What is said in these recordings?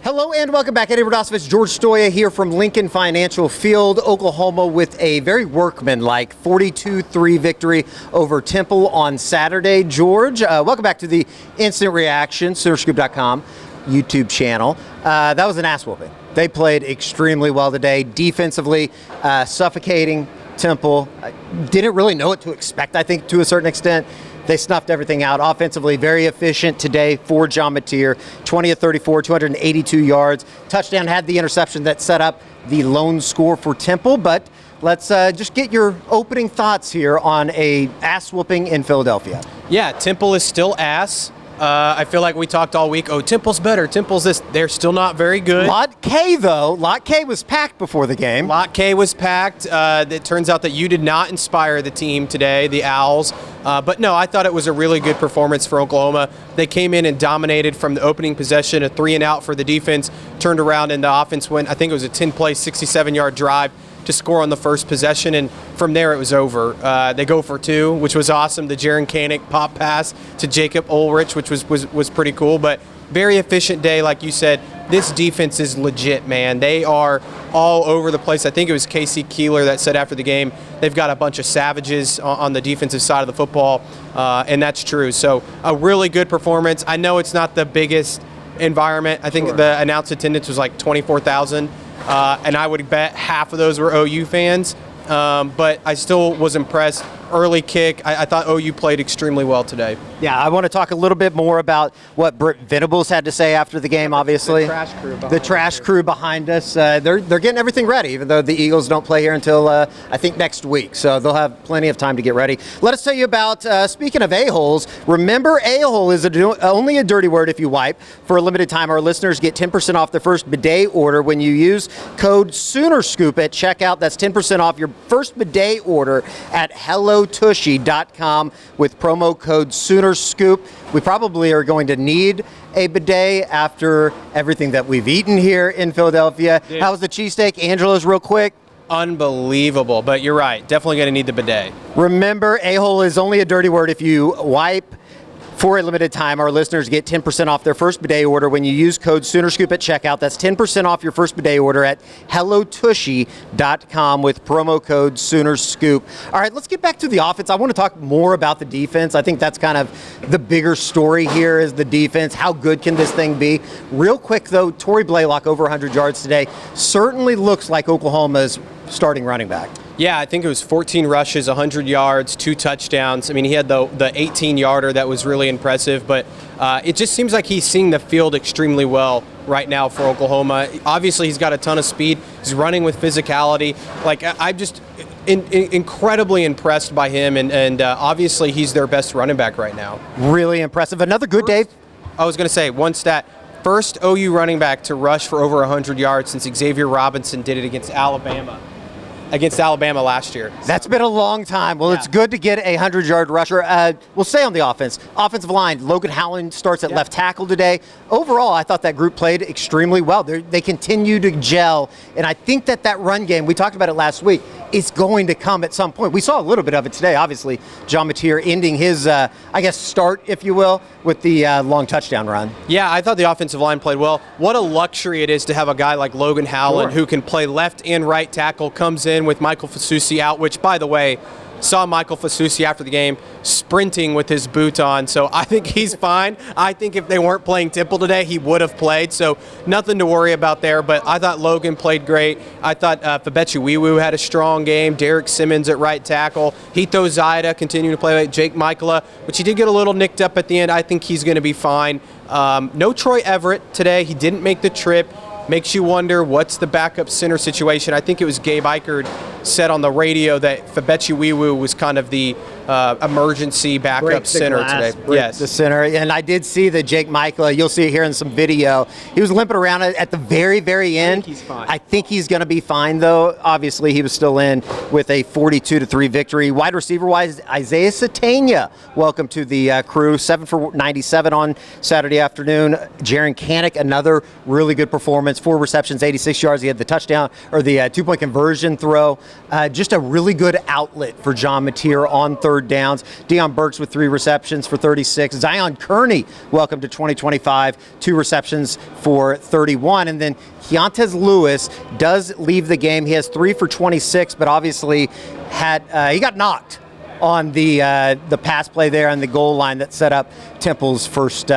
Hello and welcome back. Eddie Radosevich, George Stoia here from Lincoln Financial Field, Oklahoma, with a very workmanlike 42-3 victory over Temple on Saturday. George, welcome back to the Instant Reaction, SoonerScoop.com YouTube channel. That was an ass whooping. They played extremely well today, defensively, suffocating Temple. Didn't really know what to expect, I think, to a certain extent. They snuffed everything out. Offensively, very efficient today for John Mateer. 20 of 34, 282 yards. Touchdown, had the interception that set up the lone score for Temple. But let's just get your opening thoughts here on a ass whooping in Philadelphia. Yeah, Temple is still ass. I feel like we talked all week, oh, Temple's better, Temple's this. They're still not very good. Lot K, though. Lot K was packed before the game. Lot K was packed. It turns out that you did not inspire the team today, the Owls. But no, I thought it was a really good performance for Oklahoma. They came in and dominated from the opening possession, a 3-and-out for the defense, turned around, and the offense went, I think it was a 10-play, 67-yard drive to score on the first possession, and from there it was over. They go for two, which was awesome. The Jaren Kanak pop pass to Jacob Ulrich, which was pretty cool, but very efficient day, like you said. This defense is legit, man. They are all over the place. I think it was Casey Keeler that said after the game, they've got a bunch of savages on the defensive side of the football, and that's true. So a really good performance. I know it's not the biggest environment. I think the announced attendance was like 24,000. And I would bet half of those were OU fans, but I still was impressed. Early kick, I thought OU played extremely well today. Yeah, I want to talk a little bit more about what Venables had to say after the game, obviously. The trash crew behind us. They're getting everything ready, even though the Eagles don't play here until, I think, next week. So they'll have plenty of time to get ready. Let us tell you about, speaking of a-holes, remember a-hole is only a dirty word if you wipe. For a limited time, our listeners get 10% off their first bidet order when you use code SoonerScoop at checkout. That's 10% off your first bidet order at HelloTushy.com with promo code SoonerScoop. We probably are going to need a bidet after everything that we've eaten here in Philadelphia. Dude. How was the cheesesteak? Angela's real quick. Unbelievable, but you're right. Definitely going to need the bidet. Remember, a-hole is only a dirty word if you wipe. For a limited time, our listeners get 10% off their first bidet order when you use code SoonerScoop at checkout. That's 10% off your first bidet order at HelloTushy.com with promo code SoonerScoop. All right, let's get back to the offense. I want to talk more about the defense. I think that's kind of the bigger story here is the defense. How good can this thing be? Real quick, though, Torrey Blaylock over 100 yards today. Certainly looks like Oklahoma's starting running back. Yeah, I think it was 14 rushes, 100 yards, 2 touchdowns. I mean, he had the 18-yarder that was really impressive, but it just seems like he's seeing the field extremely well right now for Oklahoma. Obviously, he's got a ton of speed. He's running with physicality. Like, I'm just incredibly impressed by him, and obviously he's their best running back right now. Really impressive. Another good day. I was going to say, one stat. First OU running back to rush for over 100 yards since Xavier Robinson did it against Alabama last year. That's been a long time. Well, It's good to get a 100-yard rusher. We'll stay on the offense. Offensive line, Logan Howland starts at left tackle today. Overall, I thought that group played extremely well. They continue to gel, and I think that run game, we talked about it last week, is going to come at some point. We saw a little bit of it today, obviously. John Mateer ending his, start, if you will, with the long touchdown run. Yeah, I thought the offensive line played well. What a luxury it is to have a guy like Logan Howland who can play left and right tackle, comes in with Michael Fasusi out, which, by the way, saw Michael Fasusi after the game sprinting with his boot on, so I think he's fine. I think if they weren't playing Temple today, he would have played, so nothing to worry about there, but I thought Logan played great. I thought Fabechi had a strong game. Derek Simmons at right tackle. Hito Zaida continuing to play like Jake Michaela, which he did get a little nicked up at the end. I think he's going to be fine. No Troy Everett today. He didn't make the trip. Makes you wonder what's the backup center situation. I think it was Gabe Eichert said on the radio that Fabechi was kind of the emergency backup center today. Yes, the center. And I did see that Jake Michael. You'll see it here in some video. He was limping around at the very, very end. I think he's fine. I think he's going to be fine, though. Obviously, he was still in with a 42-3 victory. Wide receiver-wise, Isaiah Satania, welcome to the crew. 7 for 97 on Saturday afternoon. Jaren Kanak, another really good performance. 4 receptions, 86 yards. He had the touchdown or the 2-point conversion throw. Just a really good outlet for John Mateer on third third downs. Deion Burks with 3 receptions for 36. Zion Kearney, welcome to 2025, 2 receptions for 31. And then Keontae Lewis does leave the game. He has 3 for 26, but obviously he got knocked on the pass play there on the goal line that set up Temple's first,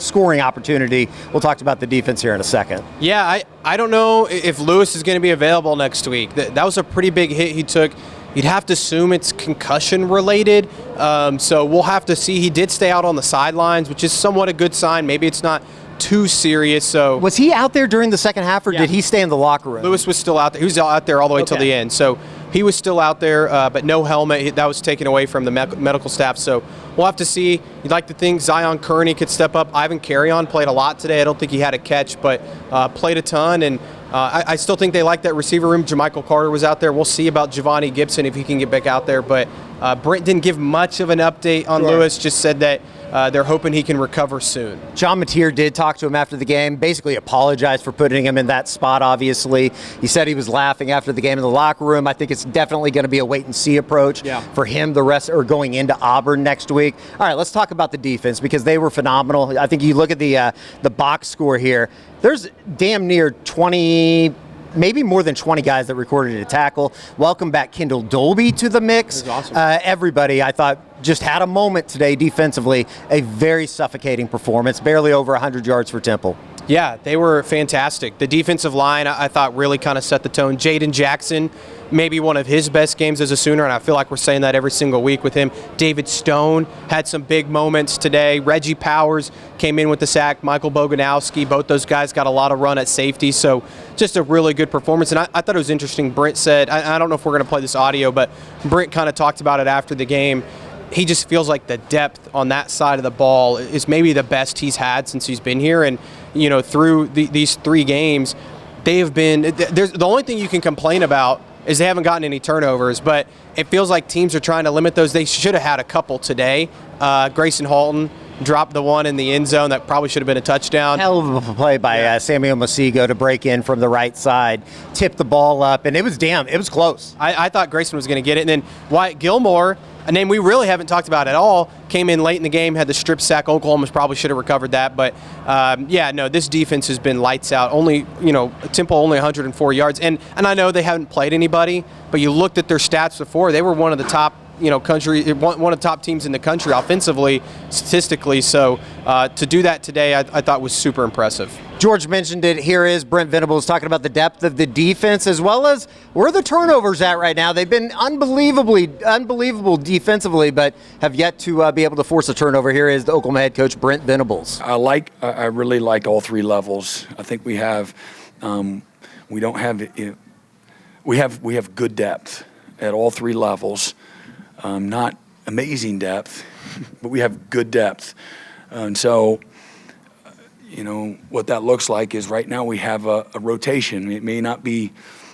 scoring opportunity. We'll talk about the defense here in a second. Yeah, I don't know if Lewis is going to be available next week. That was a pretty big hit he took. You'd have to assume it's concussion related. So we'll have to see. He did stay out on the sidelines, which is somewhat a good sign. Maybe it's not too serious. So was he out there during the second half, or did he stay in the locker room? Lewis was still out there. He was out there all the way till the end. So he was still out there, but no helmet. That was taken away from the medical staff. So we'll have to see. You'd like to think Zion Kearney could step up. Ivan Carrion played a lot today. I don't think he had a catch, but played a ton. And I still think they like that receiver room. Jermichael Carter was out there. We'll see about Giovanni Gibson if he can get back out there. But Brent didn't give much of an update on Lewis, just said that they're hoping he can recover soon. John Mateer did talk to him after the game, basically apologized for putting him in that spot, obviously. He said he was laughing after the game in the locker room. I think it's definitely going to be a wait-and-see approach for him going into Auburn next week. All right, let's talk about the defense because they were phenomenal. I think you look at the box score here. There's damn near 20, maybe more than 20 guys that recorded a tackle. Welcome back Kendall Dolby to the mix. Awesome. Everybody, I thought, just had a moment today defensively. A very suffocating performance, barely over 100 yards for Temple. Yeah, they were fantastic. The defensive line, I thought, really kind of set the tone. Jaden Jackson, maybe one of his best games as a Sooner, and I feel like we're saying that every single week with him. David Stone had some big moments today. Reggie Powers came in with the sack. Michael Boganowski, both those guys got a lot of run at safety, so just a really good performance. And I thought it was interesting. Brent said, I don't know if we're going to play this audio, but Brent kind of talked about it after the game. He just feels like the depth on that side of the ball is maybe the best he's had since he's been here. And, you know, through these 3 games, they have been – the only thing you can complain about is they haven't gotten any turnovers, but it feels like teams are trying to limit those. They should have had a couple today. Grayson Halton dropped the one in the end zone that probably should have been a touchdown. Hell of a play by Samuel Masigo to break in from the right side, tip the ball up, and it was close. I thought Grayson was going to get it. And then Wyatt Gilmore, a name we really haven't talked about at all, came in late in the game, had the strip sack. Oklahoma probably should have recovered that. But, this defense has been lights out. Temple only 104 yards. And I know they haven't played anybody, but you looked at their stats before. They were one of the top one of the top teams in the country offensively, statistically. So to do that today, I thought was super impressive. George mentioned it. Here is Brent Venables talking about the depth of the defense as well as where the turnovers at right now. They've been unbelievable defensively, but have yet to be able to force a turnover. Here is the Oklahoma head coach, Brent Venables. I really like all 3 levels. I think we have good depth at all 3 levels. Not amazing depth, but we have good depth. And so, what that looks like is right now we have a rotation. It may not be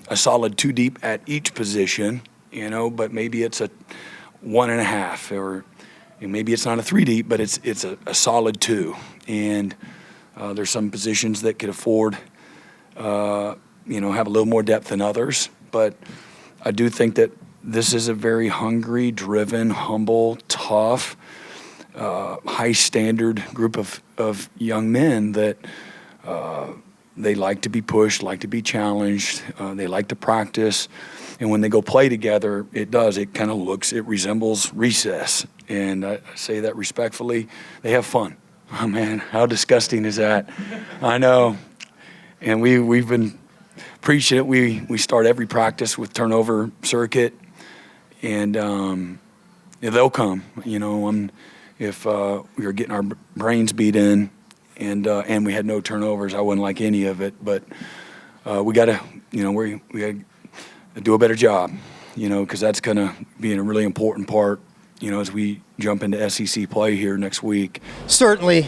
a solid 2 deep at each position, but maybe it's a 1.5, or maybe it's not a 3 deep, but it's a solid 2. And there's some positions that could afford, have a little more depth than others. But I do think that this is a very hungry, driven, humble, tough, high-standard group of young men that they like to be pushed, like to be challenged, they like to practice. And when they go play together, it resembles recess. And I say that respectfully. They have fun. Oh, man, how disgusting is that? I know. And we've been preaching it. We start every practice with turnover circuit. And they'll come, if we were getting our brains beat in and we had no turnovers, I wouldn't like any of it. But we got to, we got to do a better job, because that's going to be a really important part, as we jump into SEC play here next week. Certainly,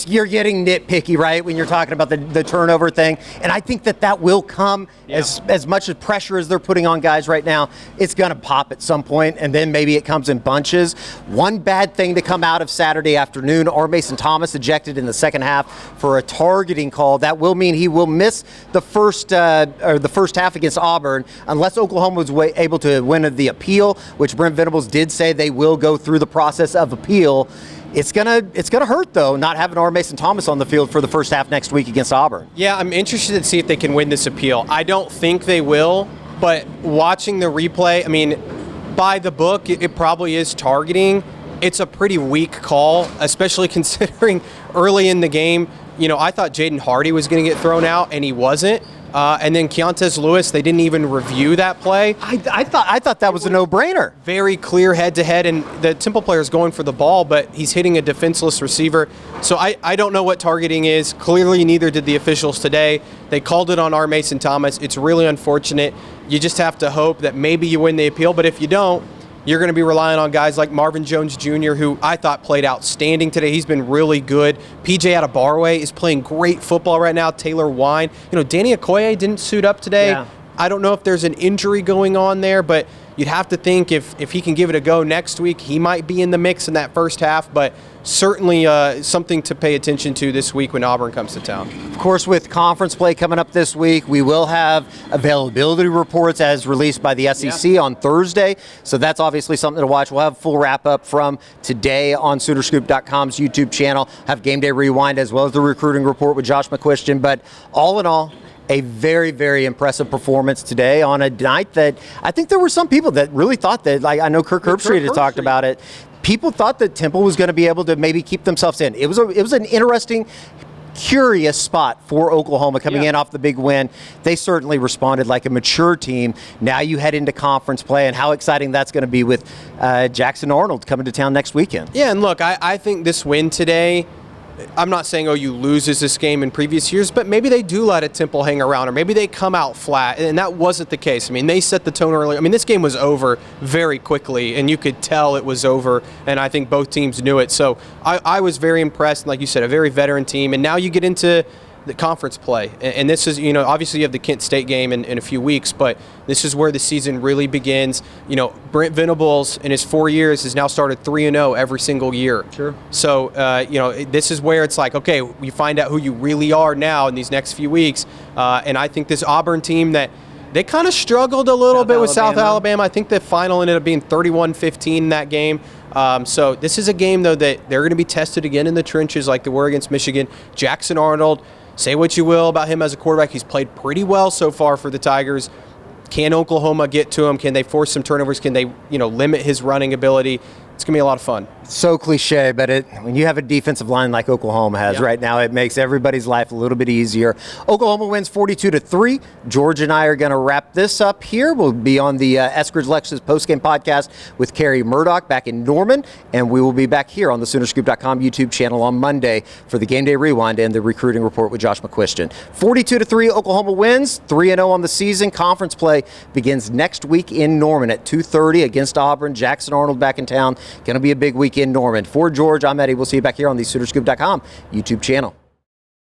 you're getting nitpicky, right, when you're talking about the turnover thing, and I think that will come as much as pressure as they're putting on guys right now. It's going to pop at some point, and then maybe it comes in bunches. One bad thing to come out of Saturday afternoon: R. Mason Thomas ejected in the second half for a targeting call. That will mean he will miss the first half against Auburn unless Oklahoma was able to win the appeal, which Brent Venables did say they will go through the process of appeal. It's gonna hurt though, not having R. Mason Thomas on the field for the first half next week against Auburn. Yeah, I'm interested to see if they can win this appeal. I don't think they will, but watching the replay, I mean, by the book, it probably is targeting. It's a pretty weak call, especially considering early in the game, I thought Jaden Hardy was going to get thrown out, and he wasn't. And then Keontez Lewis, they didn't even review that play. I thought that was a no-brainer. Very clear head-to-head, and the Temple player is going for the ball, but he's hitting a defenseless receiver. So I don't know what targeting is. Clearly, neither did the officials today. They called it on R. Mason Thomas. It's really unfortunate. You just have to hope that maybe you win the appeal, but if you don't, you're going to be relying on guys like Marvin Jones Jr., who I thought played outstanding today. He's been really good. PJ Adebarwe is playing great football right now. Taylor Wine. Danny Okoye didn't suit up today. Yeah. I don't know if there's an injury going on there, but you'd have to think if he can give it a go next week, he might be in the mix in that first half, but certainly something to pay attention to this week when Auburn comes to town. Of course, with conference play coming up this week, we will have availability reports as released by the SEC on Thursday, so that's obviously something to watch. We'll have full wrap-up from today on SoonerScoop.com's YouTube channel, have Game Day Rewind as well as the recruiting report with Josh McCuistion, but all in all, a very, very impressive performance today on a night that I think there were some people that really thought that, like I know Kirk Herbstreit had talked about it, people thought that Temple was going to be able to maybe keep themselves in. It was an interesting, curious spot for Oklahoma coming in off the big win. They certainly responded like a mature team. Now you head into conference play, and how exciting that's going to be with Jackson Arnold coming to town next weekend. Yeah, and look, I think this win today, I'm not saying OU loses this game in previous years, but maybe they do let a Temple hang around, or maybe they come out flat, and that wasn't the case. I mean, they set the tone early. I mean, this game was over very quickly, and you could tell it was over, and I think both teams knew it. So I was very impressed, and like you said, a very veteran team, and now you get into the conference play. And this is, obviously you have the Kent State game in a few weeks, but this is where the season really begins. Brent Venables in his 4 years has now started 3-0 every single year. Sure. So, this is where it's like, okay, we find out who you really are now in these next few weeks. And I think this Auburn team that they kind of struggled a little bit with South Alabama. I think the final ended up being 31-15 in that game. So this is a game, though, that they're going to be tested again in the trenches like they were against Michigan. Jackson Arnold, say what you will about him as a quarterback. He's played pretty well so far for the Tigers. Can Oklahoma get to him? Can they force some turnovers? Can they, limit his running ability? It's going to be a lot of fun. So cliche, but when you have a defensive line like Oklahoma has right now, it makes everybody's life a little bit easier. Oklahoma wins 42-3. George and I are going to wrap this up here. We'll be on the Eskridge Lexus postgame podcast with Carrie Murdoch back in Norman, and we will be back here on the SoonerScoop.com YouTube channel on Monday for the Game Day Rewind and the recruiting report with Josh McCuistion. 42-3, Oklahoma wins, 3-0 on the season. Conference play begins next week in Norman at 2:30 against Auburn. Jackson Arnold back in town. Going to be a big week in Norman. For George, I'm Eddie. We'll see you back here on the SoonerScoop.com YouTube channel.